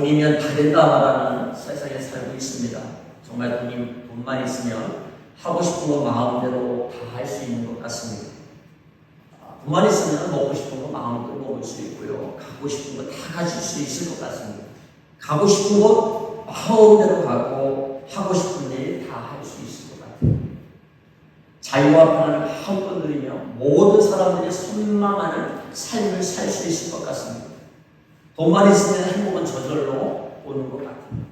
돈이면 다 된다 말하는 세상에 살고 있습니다. 정말 돈만 있으면 하고 싶은 거 마음대로 다 할 수 있는 것 같습니다. 돈만 있으면 먹고 싶은 거 마음대로 먹을 수 있고요. 가고 싶은 거 다 가질 수 있을 것 같습니다. 가고 싶은 곳 마음대로 가고 하고 싶은 일 다 할 수 있을 것 같아요. 자유와 평안을 마음껏 누리며 모든 사람들이 선망하는 삶을 살 수 있을 것 같습니다. 돈만 있으면 행복은 저절로 오는 것 같아요.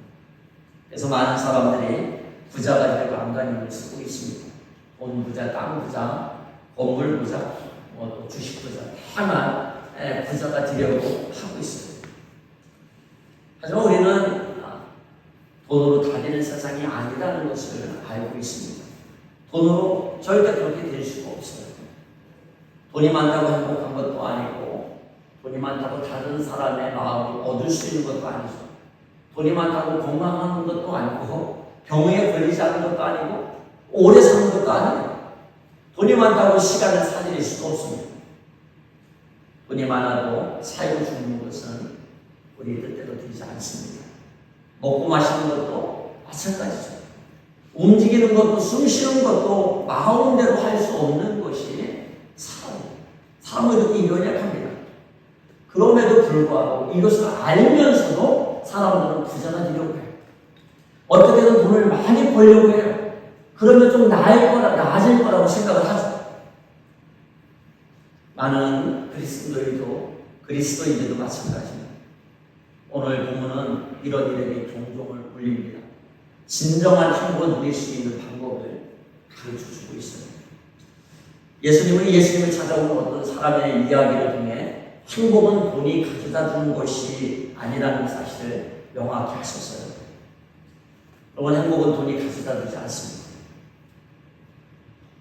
그래서 많은 사람들이 부자가 되고 안간힘을 쓰고 있습니다. 돈 부자, 땅 부자, 건물 부자, 또 주식 부자, 다만 부자가 되려고 하고 있어요. 하지만 우리는 돈으로 다 되는 세상이 아니라는 것을 알고 있습니다. 돈으로 절대 그렇게 될 수가 없어요. 돈이 많다고 행복한 것도 아니고, 돈이 많다고 다른 사람의 마음을 얻을 수 있는 것도 아니죠. 돈이 많다고 건강한 것도 아니고, 병에 걸리지 않는 것도 아니고, 오래 사는 것도 아니에요. 돈이 많다고 시간을 사들일 수도 없습니다. 돈이 많아도 살고 죽는 것은 우리 뜻대로 되지 않습니다. 먹고 마시는 것도 마찬가지죠. 움직이는 것도 숨 쉬는 것도 마음대로 할 수 없는 것이 사람이에요. 사람은 이렇게 연약합니다. 그럼에도 불구하고 이것을 알면서도 사람들은 부자가 되려고 해요. 어떻게든 돈을 많이 벌려고 해요. 그러면 좀 나아질 거라고 생각을 하죠. 많은 그리스도인들도 마찬가지입니다. 오늘 본문은 이런 일에게 종종을 울립니다. 진정한 행복을 누릴 수 있는 방법을 가르쳐주고 있습니다. 예수님을 찾아온 어떤 사람의 이야기를 통해 행복은 돈이 가져다 주는 것이 아니라는 사실을 명확히 하셨어요. 여러분, 행복은 돈이 가져다 주지 않습니다.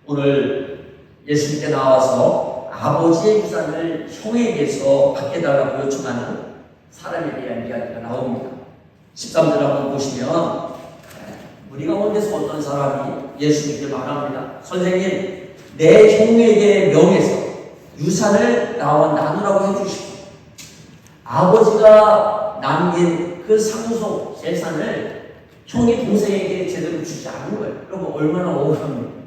오늘 예수님께 나와서 아버지의 유산을 형에게서 받게달라고 요청하는 사람에 대한 이야기가 나옵니다. 13절 한번 보시면 무리 가운데서 어떤 사람이 예수님께 말합니다. 선생님, 내 형에게 명해서 유산을 나와 나누라고 해주십시오. 아버지가 남긴 그 상속 재산을 형이 동생에게 제대로 주지 않은 거예요. 여러분, 얼마나 억울합니까?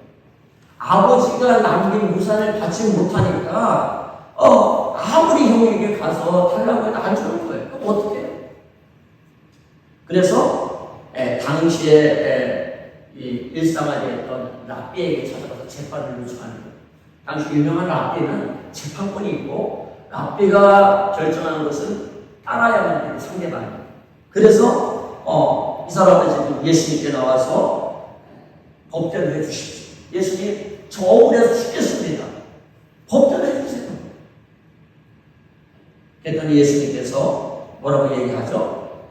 아버지가 남긴 유산을 받지 못하니까 아무리 형에게 가서 달라고 해도 안 주는 거예요. 그럼 어떻게 해요? 그래서 당시에 이 일상화되어 있던 랍비에게 찾아가서 재판을 요청하는 거예요. 당시 유명한 랍비는 재판권이 있고 랍비가 결정하는 것은 따라야만 되는 상대방이에요. 그래서 이 사람은 지금 예수님께 나와서 법대로 해주십시오. 예수님, 저 억울해서 죽겠습니다. 법대로 해주세요. 그랬더니 예수님께서 뭐라고 얘기하죠?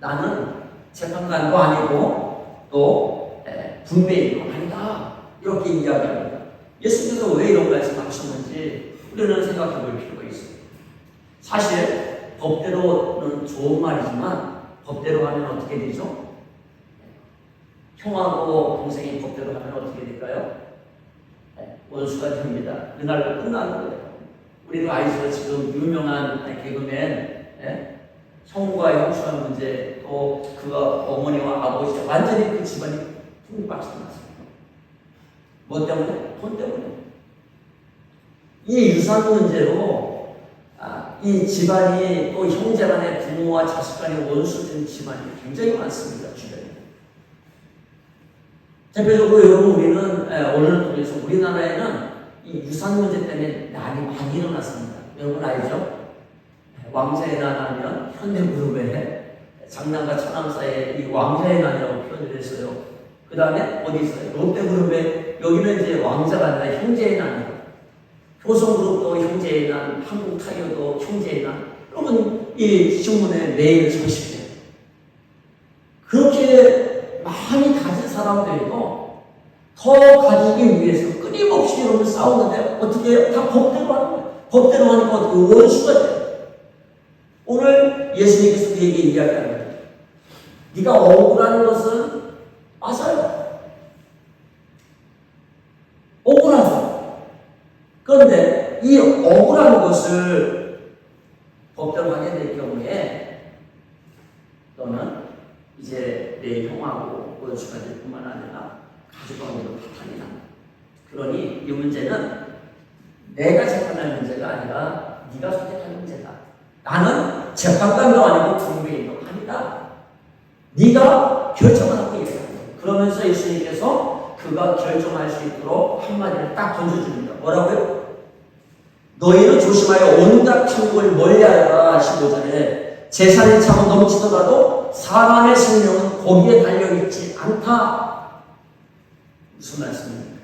나는 재판관도 아니고 또 분배인도 아니다. 이렇게 이야기합니다. 예수님께서 왜 이런 말씀하셨는지 우리는 생각해 볼 필요가 있어요. 사실 법대로는 좋은 말이지만 법대로 하면 어떻게 되죠? 형하고 동생이 법대로 하면 어떻게 될까요? 원수가 됩니다. 그날로 끝나는 거예요. 우리도 아이죠. 지금 유명한 개그맨 형과 형수한 문제, 또 그가 어머니와 아버지 완전히 그 집안이 풍박살 났어요. 뭐 때문에? 돈 때문에. 이 유산 문제로 이 집안이 또 형제 간의 부모와 자식 간의 원수된 집안이 굉장히 많습니다. 주변에. 대표적으로 여러분, 우리는 오늘을 통해서 우리나라에는 이 유산 문제 때문에 난이 많이 일어났습니다. 여러분 알죠? 왕자의 난 하면 현대그룹의 장남과 차남 사이에 이 왕자의 난이라고 표현을 했어요. 그 다음에 어디 있어요? 롯데그룹의 여기는 이제 왕자가 아니라 형제의 난이에요. 효성그룹도 형제의 난, 한국타이어도 형제의 난. 여러분 이 신문에 매일 소식돼요. 그렇게 많이 가진 사람들도 더 가지기 위해서 끊임없이 여러분 싸우는데 어떻게 해요? 다 법대로 하는 거예요. 법대로 하니까 어떻게 원수가 돼요. 오늘 예수님께서 그에게 이야기하는 거예요. 네가 억울한 것은 맞아요. 억울하죠. 그런데 이 억울한 것을 법대로 하게 될 경우에 원수가 될 뿐만 아니라 가족관계도 파탄이 납니다. 그러니 이 문제는 내가 재판할 문제가 아니라 네가 선택할 문제다. 나는 재판관도 아니고 경비인도 아니다. 네가 결정하고 얘기하는 거예요. 그러면서 예수님께서 그가 결정할 수 있도록 한마디를 딱 던져줍니다. 뭐라고요? 너희는 조심하여 온갖 탐욕을 멀리하여라. 15절에 재산이 차고 넘치더라도 사람의 생명은 거기에 달려있지 않다. 무슨 말씀입니까?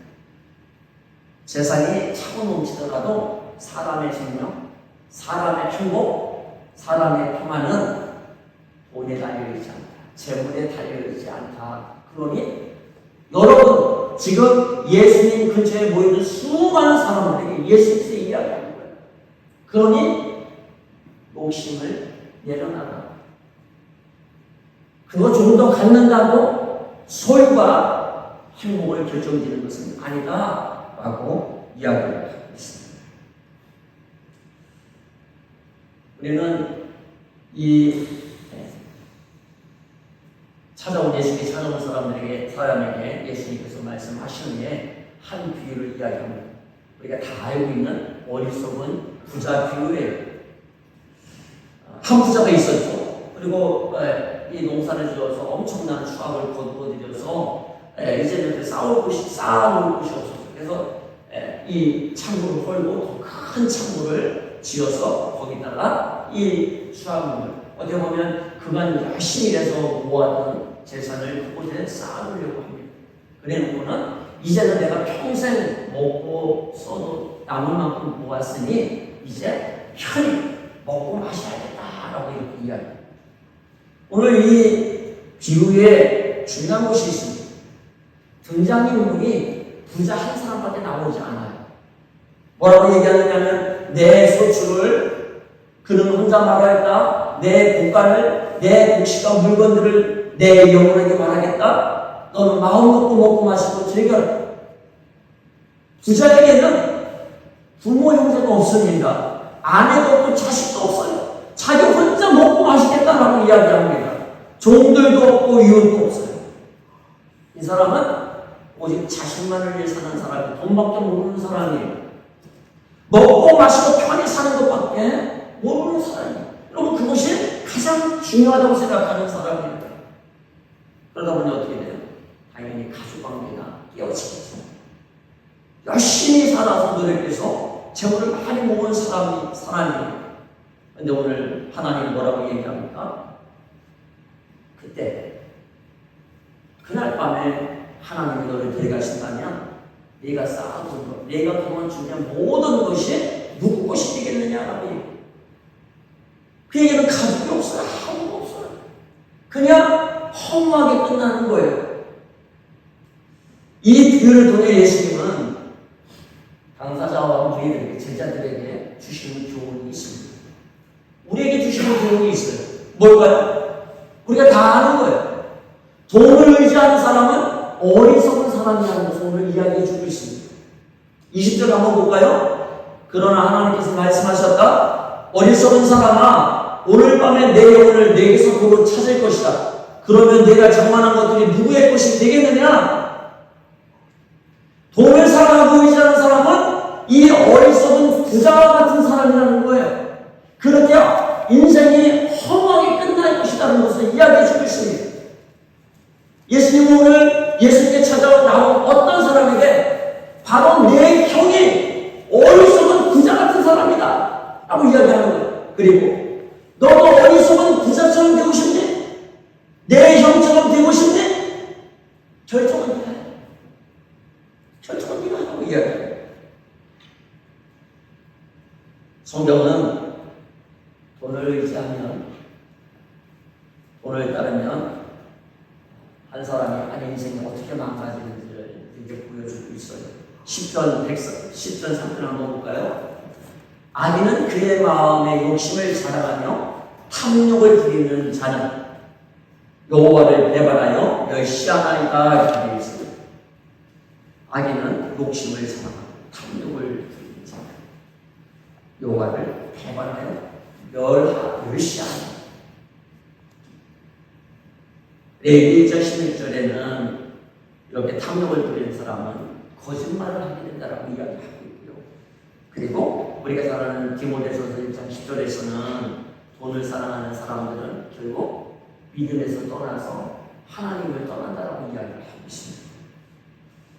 재산이 차고 넘치더라도 사람의 생명, 사람의 행복, 사람의 평안은 돈에 달려있지 않다. 재물에 달려있지 않다. 그러니 여러분 지금 예수님 근처에 모이는 수많은 사람들에게 예수님께서 이야기하는 거예요. 그러니 욕심을 내려놔라. 그거 좀 더 갖는다고 소유가 행복을 결정짓는 것은 아니다 라고 이야기를 하고 있습니다. 우리는 이 예수님께 찾아온 사람에게 예수님께서 말씀하시는데 한 비유를 이야기합니다. 우리가 다 알고 있는 어리석은 부자 비유예요. 한 부자가 있었죠. 그리고 이 농사를 지어서 엄청난 수확을 거두어들여서 이제는 쌓아놓을 곳이 없었어요. 그래서 이 창고를 헐고 더 큰 창고를 지어서 거기다가 이 수확물을 어떻게 보면 그간 열심히 일해서 모았던 재산을 그곳에 쌓아놓으려고 합니다. 그래놓고는 이제는 내가 평생 먹고 써도 남을 만큼 모았으니 이제 편히 먹고 마셔야겠다라고 이렇게 이야기합니다. 오늘 이 비유에 중요한 것이 있습니다. 등장인물이 부자 한 사람밖에 나오지 않아요. 뭐라고 얘기하느냐면 내 소출을 그는 혼자 말하겠다. 내 국간을, 내 곡식과 물건들을 내 영혼에게 말하겠다. 너는 마음 먹고 먹고 마시고 즐겨라. 부자에게는 부모 형제가 없습니다. 아내도 없고 자식도 없어요. 자기 혼자 먹고 마시겠다라고 이야기합니다. 종들도 없고 이웃도 없어요. 이 사람은 오직 자신만을 위해 사는 사람이 돈밖에 모르는 사람이에요. 먹고 마시고 편히 사는 것밖에 모르는 사람이에요. 여러분 그것이 가장 중요하다고 생각하는 사람입니다. 그러다 보니 어떻게 돼요? 당연히 가족관계가 깨어지겠죠. 열심히 살아서 노력해서 재물을 많이 모은 사람이에요. 근데 오늘 하나님 뭐라고 얘기합니까? 그때 그날 밤에 하나님이 너를 데려가신다면 네가 쌓아둔 것, 네가 그동안 준비한 모든 것이 누구 것이 되겠느냐라고 얘기해요. 그에게는 가족이 없어요. 아무도 없어요. 그냥 허무하게 끝나는 거예요. 이 비유를 통해 예수님은 당사자와 우리에게 제자들에게 주시는 교훈이 있습니다. 우리에게 주시는 교훈이 있어요. 뭘까요? 우리가 다 아는 거예요. 돈을 의지하는 사람은 어리석은 사람이라는 것을 오늘 이야기해 주고 있습니다. 20절 한번 볼까요? 그러나 하나님께서 말씀하셨다. 어리석은 사람아, 오늘 밤에 내 영혼을 내게서 도로 찾을 것이다. 그러면 내가 장만한 것들이 누구의 것이 되겠느냐? 돈을 사랑하고 의지하는 사람은 이 어리석은 부자와 같은 사람이라는 거예요. 그렇게 인생이 허무하게 끝날 것이라는 것을 이야기해 주고 있습니다. 예수님은 오늘 예수님께 찾아온 어떤 사람에게 바로 내 형이 어리석은 부자 같은 사람이다 라고 이야기하는 거예요. 그리고 너도 어리석은 부자처럼 되고 싶니? 내 형처럼 되고 싶니? 결정은 네가 해. 결정은 네가 하라고 이야기해요. 성경은 돈을 의지하면, 돈을 따르면 한 사람이 한 인생이 어떻게 망가지는지를 이렇게 보여주고 있어요. 10편 3편 한번 볼까요? 악인은 그의 마음에 욕심을 자랑하며 탐욕을 부리는 자는 여호와를 배반하여 멸시하나이다 이렇게 되어 있습니다. 악인은 욕심을 자랑하고 탐욕을 부리는 자, 여호와를 배반하여 멸시하나이다. 레위기 1장 16절에는 이렇게 탐욕을 부리는 사람은 거짓말을 하게 된다라고 이야기하고 있고요. 그리고 우리가 잘 아는 디모데전서 1장 10절에서는 돈을 사랑하는 사람들은 결국 믿음에서 떠나서 하나님을 떠난다라고 이야기를 하고 있습니다.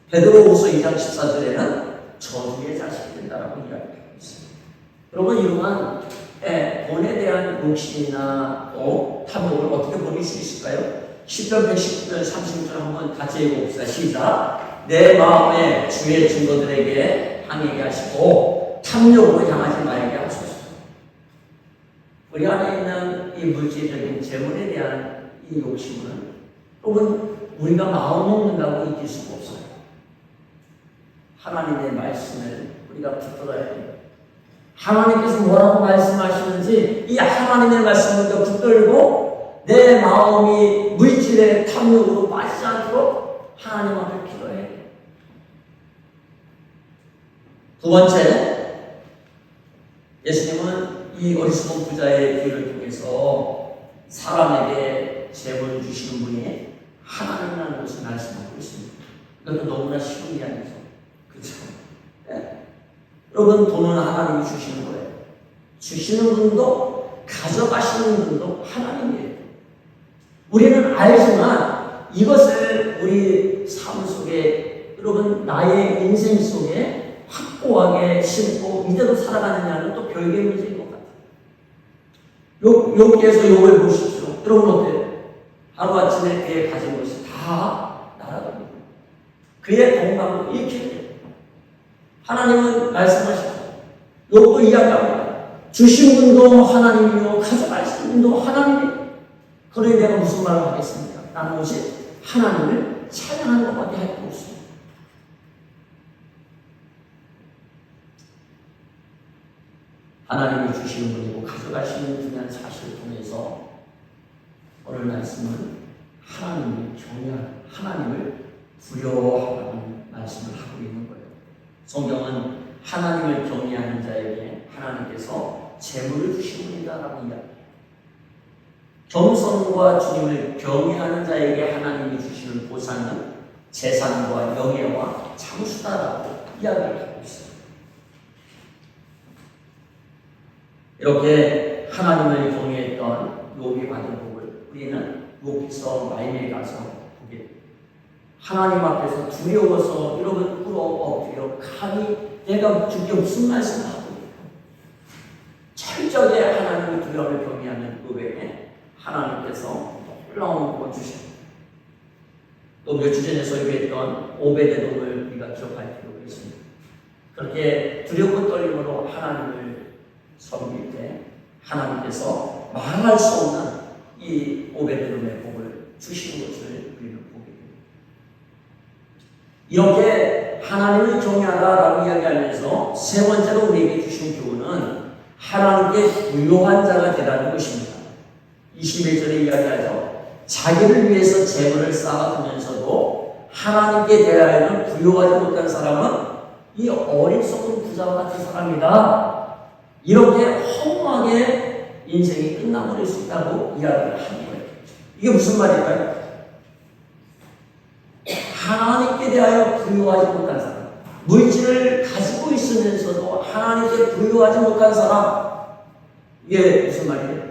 베드로후서 2장 14절에는 저주의 자식이 된다라고 이야기하고 있습니다. 여러분, 이러한 돈에 대한 욕심이나 탐욕을 어떻게 버릴 수 있을까요? 시편 119편 30절 한번 같이 읽어봅시다. 시작. 내 마음에 주의 증거들에게 항의하게 하시고 탐욕으로 향하지 말게 하소서. 우리 안에 있는 이 물질적인 재물에 대한 이 욕심은 혹은 우리가 마음 먹는다고 이길 수가 없어요. 하나님의 말씀을 우리가 붙들어야 돼요. 하나님께서 뭐라고 말씀하시는지 이 하나님의 말씀을 우리가 붙들고 내 마음이 물질의 탐욕으로 빠지지 않도록 하나님 앞에 기도해야 돼요. 두 번째, 예수님은 이 어리석은 부자의 비유를 통해서 사람에게 재물을 주시는 분이 하나님이라는 것을 말씀하고 있습니다. 이것도 너무나 쉬운 이야기죠. 그렇죠? 네. 여러분, 돈은 하나님이 주시는 거예요. 주시는 분도 가져가시는 분도 하나님이에요. 우리는 알지만 이것을 우리 삶 속에, 여러분, 나의 인생 속에 확고하게 심고 이대로 살아가느냐는 또 별개의 문제인 것 같아요. 욥기에서 욥을 보십시오. 여러분 어때요? 하루아침에 그의 가진 것이 다 날아갑니다. 그의 건강도 잃게 돼요. 하나님은 말씀하시죠. 욥도 이야기합니다. 주신 분도 하나님이요 가져가신 분도 하나님이에요. 그러니 내가 무슨 말을 하겠습니까? 나는 오직 하나님을 찬양하는 것밖에 할 게 없습니다. 하나님이 주시는 분이고 가져가시는 분이라는 사실을 통해서 오늘 말씀은 하나님을 경외하는, 하나님을 두려워하는 말씀을 하고 있는 거예요. 성경은 하나님을 경외하는 자에게 하나님께서 재물을 주신 분이다라고 이야기해요. 겸손과 주님을 경외하는 자에게 하나님이 주시는 보상은 재산과 명예와 장수다라고 이야기를 하고 있어요. 이렇게 하나님을 경외했던 욥이 받은 복을 우리는 욥기서 말미에 가서 보게 됩니다. 하나님 앞에서 두려워서 여러분 꿇어 엎드려 감히 내가 주께 무슨 말씀을 하고 있을까? 철저하게 하나님의 두려움을 경외하는 욥에게 하나님께서 놀라운 복을 주십니다. 또 몇 주 전에 설교했던 오베데돔을 우리가 기억할 필요가 있습니다. 그렇게 두렵고 떨림으로 하나님을 섬길 때 하나님께서 말할 수 없는 이 오베데돔의 복을 주시는 것을 우리는 보게 됩니다. 이렇게 하나님을 경외하다라고 이야기하면서 세 번째로 우리에게 주신 교훈은 하나님께 부요한 자가 되라는 것입니다. 21절에 이야기하죠. 자기를 위해서 재물을 쌓아두면서도 하나님께 대하여는 부요하지 못한 사람은 이 어리석은 부자와 같은 사람이다. 이렇게 허무하게 인생이 끝나버릴 수 있다고 이야기를 하는 거예요. 이게 무슨 말일까요? 하나님께 대하여 부유하지 못한 사람, 물질을 가지고 있으면서도 하나님께 부유하지 못한 사람, 이게 무슨 말이에요?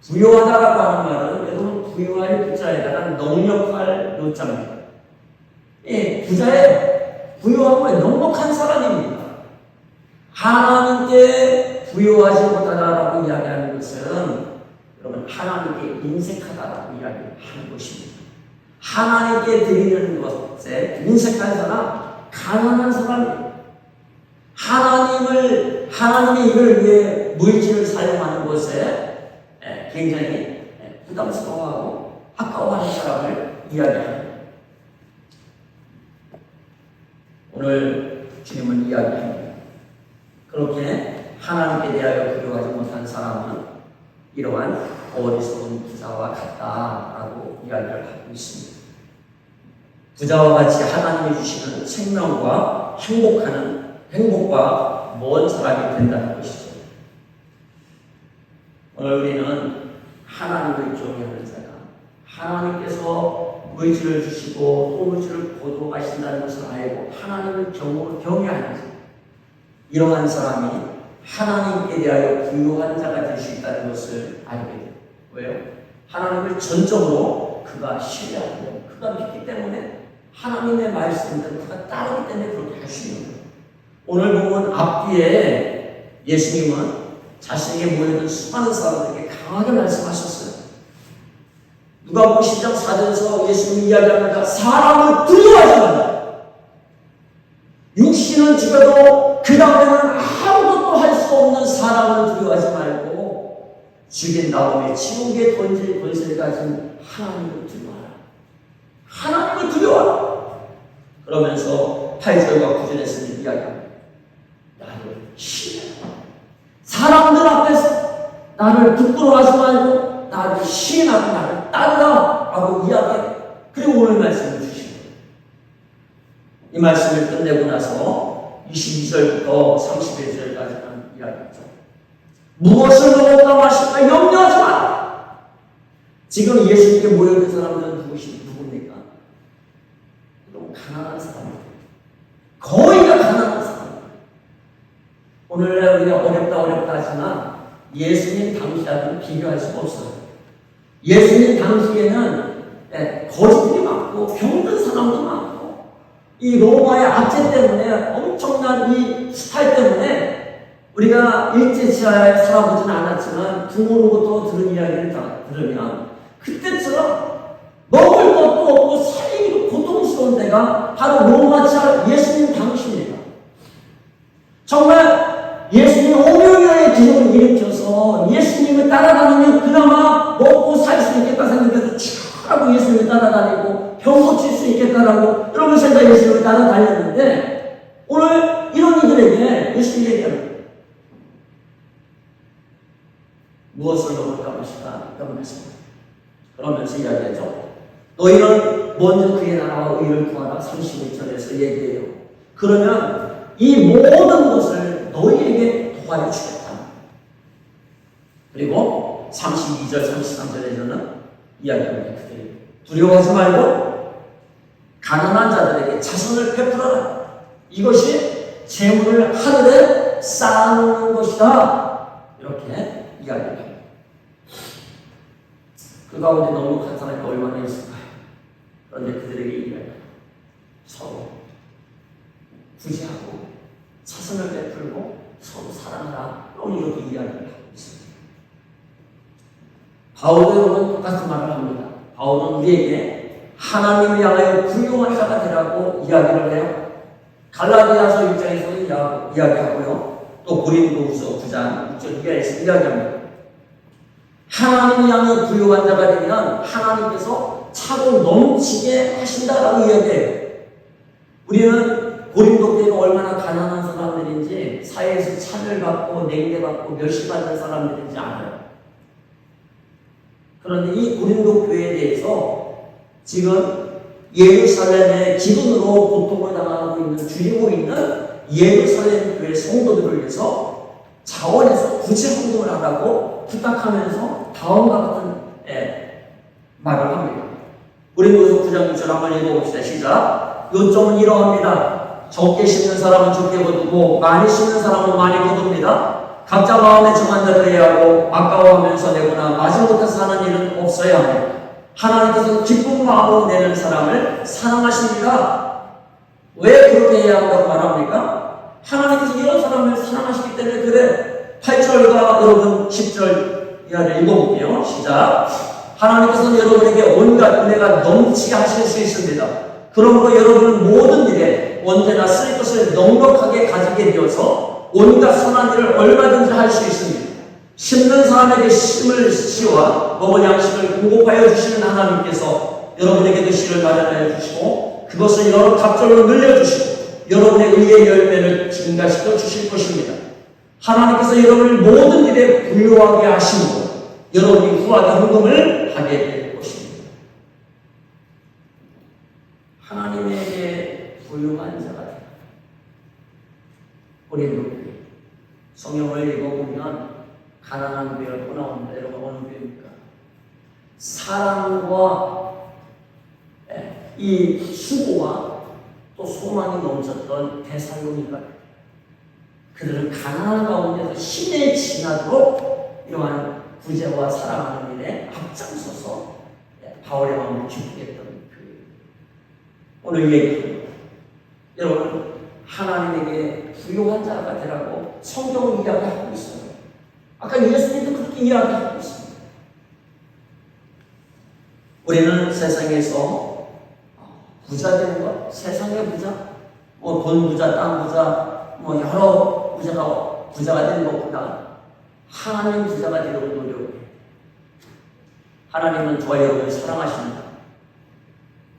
부유하다라고 하는 말은 여러분 부유할 부자에다가 넉넉할 노자입니다. 예, 부자에 부유하고 넉넉한 사람입니다. 하나님께 부유하지 못하다라고 이야기하는 것은 여러분 하나님께 인색하다라고 이야기하는 것입니다. 하나님께 드리는 것에 인색한 사람, 가난한 사람입니다. 하나님의 일을 위해 물질을 사용하는 것에 굉장히 부담스러워하고 아까워하는 사람을 이야기합니다. 오늘 주님은 이야기합니다. 그렇게 하나님께 대하여 부유하지 못한 사람은 이러한 어리석은 부자와 같다라고 이야기를 하고 있습니다. 부자와 같이 하나님이 주시는 생명과 행복과 먼 사람이 된다는 것이죠. 오늘 우리는 하나님을 경외하는 자가 하나님께서 물질을 주시고 또 물질을 거두어 가신다는 것을 알고 하나님을 경외하는 자, 이러한 사람이 하나님께 대하여 부유한 자가 될 수 있다는 것을 알게 돼요. 왜요? 하나님을 전적으로 그가 신뢰하고 그가 믿기 때문에 하나님의 말씀을 그가 따르기 때문에 그렇게 할 수 있는 거예요. 오늘 보면 앞뒤에 예수님은 자신에게 모여든 수많은 사람들에게 강하게 말씀하셨어요. 누가복음 10장 4절에서 예수님이 이야기합니다. 사람을 두려워하지 말라. 육신은 죽여도 그 다음에는 아무것도 할 수 없는 사람을 두려워하지 말고 죽인 다음에 지옥에 던질 권세를 가진 하나님을 두려워하라. 하나님을 두려워하라. 그러면서 8절과 9절에서 이야기합니다. 나를 신뢰하라. 사람들 앞에서 나를 부끄러워하지 말고 나를 시인하고 나를 따르라 라고 이야기해요. 그리고 오늘 말씀을 주시는 거예요. 이 말씀을 끝내고 나서 22절부터 31절까지는 이야기했죠. 무엇을 먹을까 마실까 염려하지 마라. 지금 예수님께 모여든 사람들은 누굽니까? 너무 가난한 사람들. 거의 다 가난한 사람. 오늘날 우리가 어렵다 하지만 예수님 당시와는 비교할 수가 없어요. 예수님 당시에는 거지들이 많고 병든 사람도 많고 이 로마의 압제 때문에 엄청난 이 스타일 때문에 우리가 일제치하에 살아보지는 않았지만 부모로부터 들은 이야기를 들으면 그때처럼 먹을 것도 없고 살기도 고통스러운 데가 바로 로마 치하 예수님 당시입니다. 정말 예수님이 오병이어의 기적을 일으켜서 예수님을 따라다니면 그나마 먹고 살 수 있겠다 생각해서 쭉 예수님을 따라다니고 병 고칠 수 있겠다라고 이러면서 예수님을 따라다녔는데 오늘 이런 이들에게 예수님이 얘기합니다. 무엇을 먹을까 마실까 염려하십니다. 그러면서 이야기하죠. 너희는 먼저 그의 나라와 의를 구하라. 31절에서 얘기해요. 그러면 이 모든 것을 너희에게 도와해 주겠다. 그리고 32절, 33절에서는 이야기합니다. 그들이 두려워하지 말고 가난한 자들에게 자선을 베풀어라. 이것이 재물을 하늘에 쌓아놓는 것이다. 이렇게 이야기합니다. 그 가운데 넉넉한 사람이 얼마나 있을까요? 그런데 그들에게 이야기합니다. 서로 구제하고 자선을 베풀고 서로 사랑하라. 이렇게 이야기를 하고 있습니다. 바울은 똑같은 말을 합니다. 바울은 우리에게 하나님을 향하여 부유한 자가 되라고 이야기를 해요. 갈라디아서 1장에서 이야기하고요. 또 고린도후서 9장 6절 이하에서 이야기합니다. 하나님을 향하여 부유한 자가 되면 하나님께서 차고 넘치게 하신다라고 이야기해요. 우리는 고린도 교회가 얼마나 가난한 사람들인지 사회에서 찬을 받고 냉대받고 멸시받는 사람들인지 알아요. 그런데 이 고린도 교회에 대해서 지금 예루살렘의 기근으로 고통을 당하고 있는 주리고 있는 예루살렘 교회 성도들을 위해서 자원해서 구제 활동을 하라고 부탁하면서 다음과 같은 말을 합니다. 고린도서 9장 6절 한번 읽어봅시다. 시작. 요점은 이러합니다. 적게 심는 사람은 적게 거두고 많이 심는 사람은 많이 거둡니다. 각자 마음에 정한 대로 해야 하고 아까워하면서 내거나 마지못해서 하는 일은 없어야 합니다. 하나님께서 기쁜 마음으로 내는 사람을 사랑하십니다. 왜 그렇게 해야 한다고 말합니까? 하나님께서 이런 사람을 사랑하시기 때문에 그래. 8절과 여러분 10절 이하를 읽어볼게요. 시작. 하나님께서는 여러분에게 온갖 은혜가 넘치게 하실 수 있습니다. 그러므로 여러분은 모든 일에 언제나 쓸 것을 넉넉하게 가지게 되어서 온갖 선한 일을 얼마든지 할 수 있습니다. 심는 사람에게 심을 씨와 먹을 양식을 공급하여 주시는 하나님께서 여러분에게도 씨를 마련하여 주시고 그것을 여러 갑절로 늘려주시고 여러분의 의의 열매를 증가시켜 주실 것입니다. 하나님께서 여러분을 모든 일에 부유하게 하시고 여러분이 후하게 헌금을 하게 될 것입니다. 하나님에게 부유한 자가 되라. 고린도 교회 성경을 읽어보면 가난한 교회가 또 나옵니다. 여러분 어느 교회입니까? 사랑과 이 수고와 또 소망이 넘쳤던 데살로니가 그들은 가난한 가운데서 힘에 지나도록 이러한 구제와 사랑하는 일에 앞장서서 바울의 마음을 기쁘게 했던 오늘 얘기합니다. 여러분 하나님에게 부요한 자가 되라고 성경을 이야기하고 있어요. 아까 예수님도 그렇게 이야기하고 있습니다. 우리는 세상에서 부자 되는 것, 세상의 부자, 돈 부자, 땅 부자, 여러 부자가 되는 것보다 하나님 부자가 되려고 노력해요. 하나님은 저와 여러분을 사랑하십니다.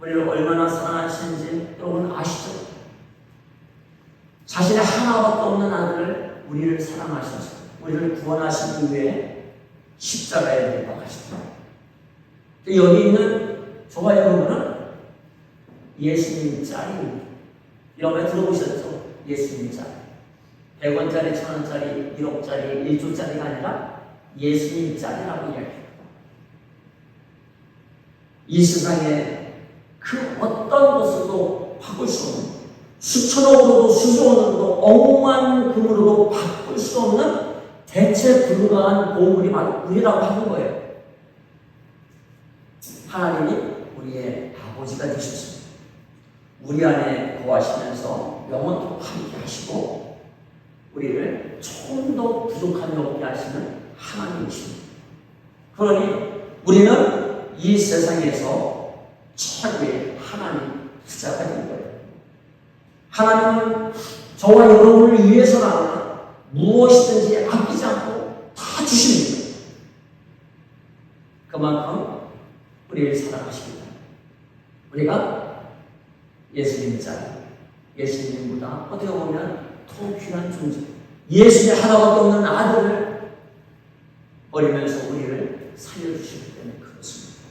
우리를 얼마나 사랑하시는지 여러분 아시죠? 자신의 하나밖에 없는 아들을 우리를 사랑하셔서 우리를 구원하시기 위해 십자가에 못 박으셨다. 여기 있는 저와 여러분은 예수님 짤입니다. 여러분 들어보셨죠? 예수님 짤. 100원짜리, 1000원짜리, 1억짜리, 1조짜리가 아니라 예수님 짤이라고 이야기합니다. 이 세상에 그 어떤 것으로도 바꿀 수 없는, 수천억으로도 수조원으로도 억만 금으로도 바꿀 수 없는 대체 불가한 보물이 바로 우리라고 하는 거예요. 하나님이 우리의 아버지가 되셨습니다. 우리 안에 거하시면서 영원토록 함께 하시고 우리를 조금 더 부족함이 없게 하시는 하나님이십니다. 그러니 우리는 이 세상에서 최고의 하나님 부자가 된 거예요. 하나님은 저와 여러분을 위해서라면 무엇이든지 아끼지 않고 다 주십니다. 그만큼 우리를 사랑하십니다. 우리가 예수님 짤, 예수님보다 어떻게 보면 더 귀한 존재, 예수님 하나밖에 없는 아들을 버리면서 우리를 살려주시기 때문에 그렇습니다.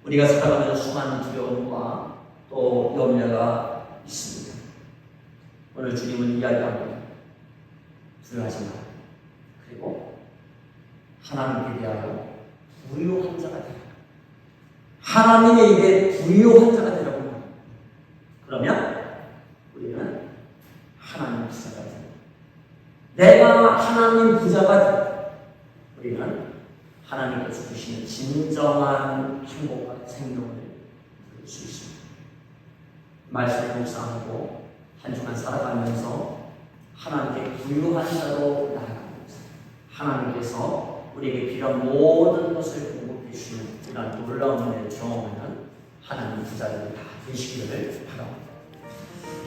우리가 살아가면서 수많은 두려움과 또 염려가 있습니다. 오늘 주님은 이야기합니다. 두려워하지 마라. 그리고 하나님께 대하여 부요한 자가 되라. 하나님의 입에 부요한 자가 되라고 합니다. 그러면 우리는 하나님 부자가 됩니다. 내가 하나님 부자가 됩니다. 우리는 하나님께서 주시는 진정한 행복과 생명을 누릴 수 있습니다. 말씀을 묵상하고 한 주간 살아가면서 하나님께 부유한 자로 나아갑니다. 하나님께서 우리에게 필요한 모든 것을 공급해 주시는 이런 놀라운 은혜를 경험하는 하나님 부자들이 다 되시기를 바랍니다.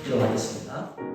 기도하겠습니다.